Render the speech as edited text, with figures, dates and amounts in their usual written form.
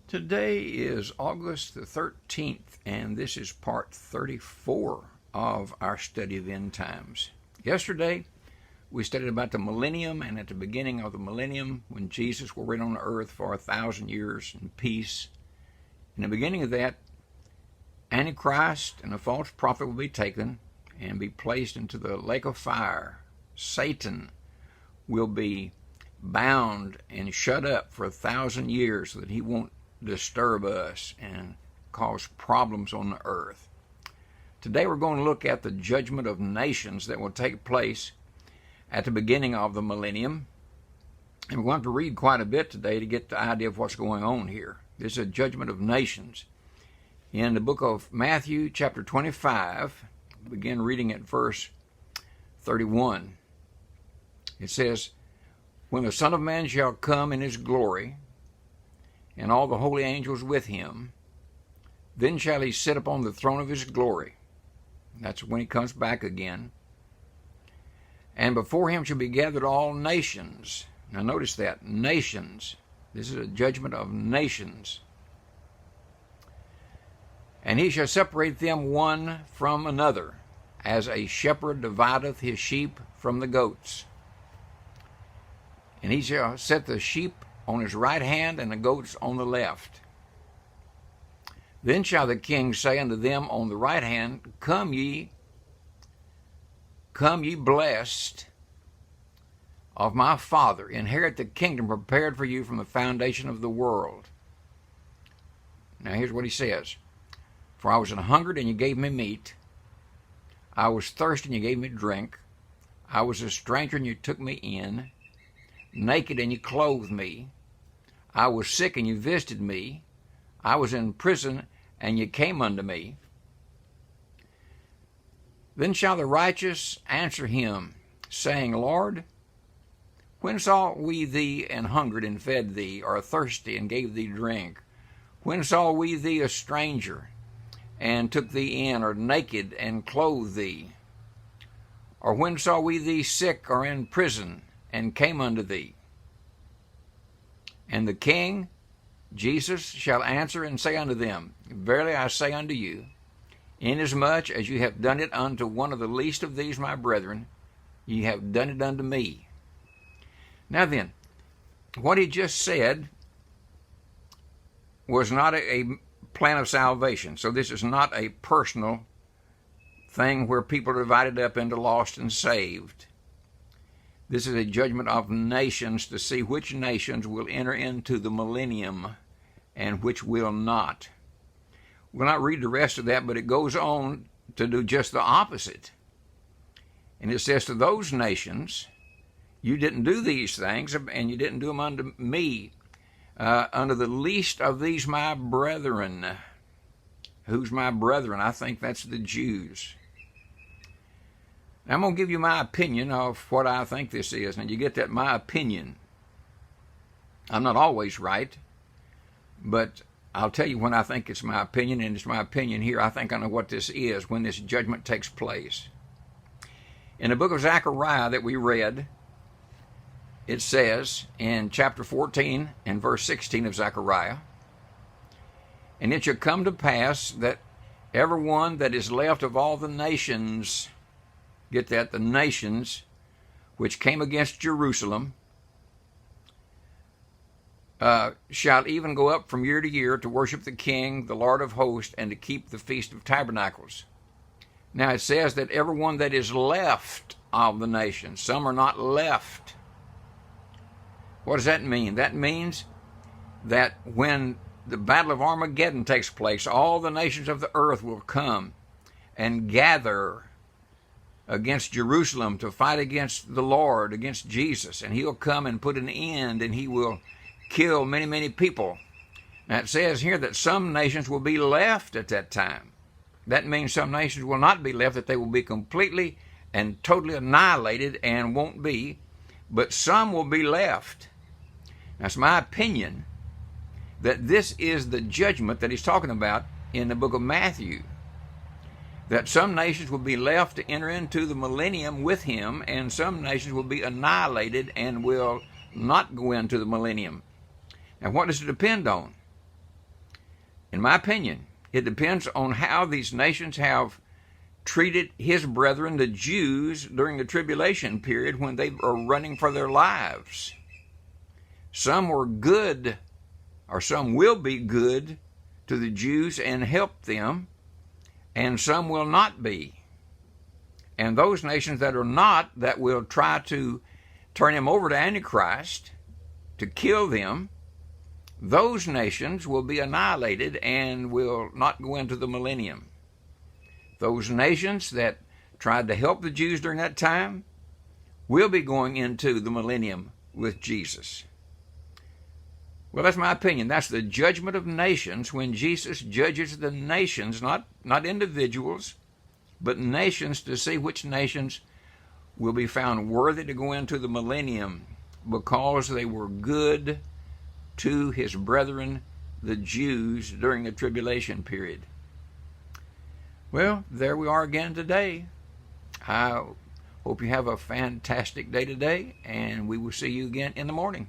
Today is August the 13th, and this is part 34 of our study of end times. Yesterday, we studied about the millennium, and at the beginning of the millennium, when Jesus will reign on the earth for 1,000 years in peace. In the beginning of that, Antichrist and a false prophet will be taken and be placed into the lake of fire. Satan will be bound and shut up for 1,000 years so that he won't disturb us and cause problems on the earth. Today we're going to look at the judgment of nations that will take place at the beginning of the millennium. And we're going to have to read quite a bit today to get the idea of what's going on here. This is a judgment of nations. In the book of Matthew, chapter 25, begin reading at verse 31. It says, "When the Son of Man shall come in his glory, and all the holy angels with him, then shall he sit upon the throne of his glory." That's when he comes back again. "And before him shall be gathered all nations." Now notice that, nations. This is a judgment of nations. "And he shall separate them one from another, as a shepherd divideth his sheep from the goats. And he shall set the sheep on his right hand, and the goats on the left. Then shall the king say unto them on the right hand, Come ye blessed of my Father, inherit the kingdom prepared for you from the foundation of the world." Now here's what he says. "For I was an hungered, and you gave me meat. I was thirsty, and you gave me drink. I was a stranger, and you took me in. Naked, and you clothed me. I was sick, and you visited me. I was in prison, and you came unto me. Then shall the righteous answer him, saying, Lord, when saw we thee and hungered and fed thee, or thirsty and gave thee drink? When saw we thee a stranger and took thee in, or naked and clothed thee? Or when saw we thee sick or in prison and came unto thee? And the king, Jesus, shall answer and say unto them, Verily I say unto you, inasmuch as you have done it unto one of the least of these my brethren, ye have done it unto me." Now then, what he just said was not a plan of salvation. So this is not a personal thing where people are divided up into lost and saved. This is a judgment of nations to see which nations will enter into the millennium and which will not. We'll not read the rest of that, but it goes on to do just the opposite. And it says to those nations, you didn't do these things, and you didn't do them unto me, unto the least of these my brethren. Who's my brethren? I think that's the Jews. Now, I'm going to give you my opinion of what I think this is. And you get that, my opinion. I'm not always right, but I'll tell you when I think it's my opinion, and it's my opinion here. I think I know what this is when this judgment takes place. In the book of Zechariah that we read, it says in chapter 14 and verse 16 of Zechariah, "And it shall come to pass that every one that is left of all the nations," get that, the nations which came against Jerusalem, "shall even go up from year to year to worship the King, the Lord of hosts, and to keep the Feast of Tabernacles." Now it says that everyone that is left of the nations, some are not left. What does that mean? That means that when the Battle of Armageddon takes place, all the nations of the earth will come and gather against Jerusalem to fight against the Lord, against Jesus, and he'll come and put an end, and he will kill many, many people. Now it says here that some nations will be left at that time. That means some nations will not be left, that they will be completely and totally annihilated and won't be, but some will be left. That's my opinion, that this is the judgment that he's talking about in the book of Matthew. That some nations will be left to enter into the millennium with him, and some nations will be annihilated and will not go into the millennium. Now, what does it depend on? In my opinion, it depends on how these nations have treated his brethren, the Jews, during the tribulation period when they are running for their lives. Some were good, or some will be good to the Jews and help them, and some will not be. And those nations that are not, that will try to turn him over to Antichrist to kill them, those nations will be annihilated and will not go into the millennium. Those nations that tried to help the Jews during that time will be going into the millennium with Jesus. Well, that's my opinion. That's the judgment of nations when Jesus judges the nations, not individuals, but nations, to see which nations will be found worthy to go into the millennium because they were good to his brethren, the Jews, during the tribulation period. Well, there we are again today. I hope you have a fantastic day today, and we will see you again in the morning.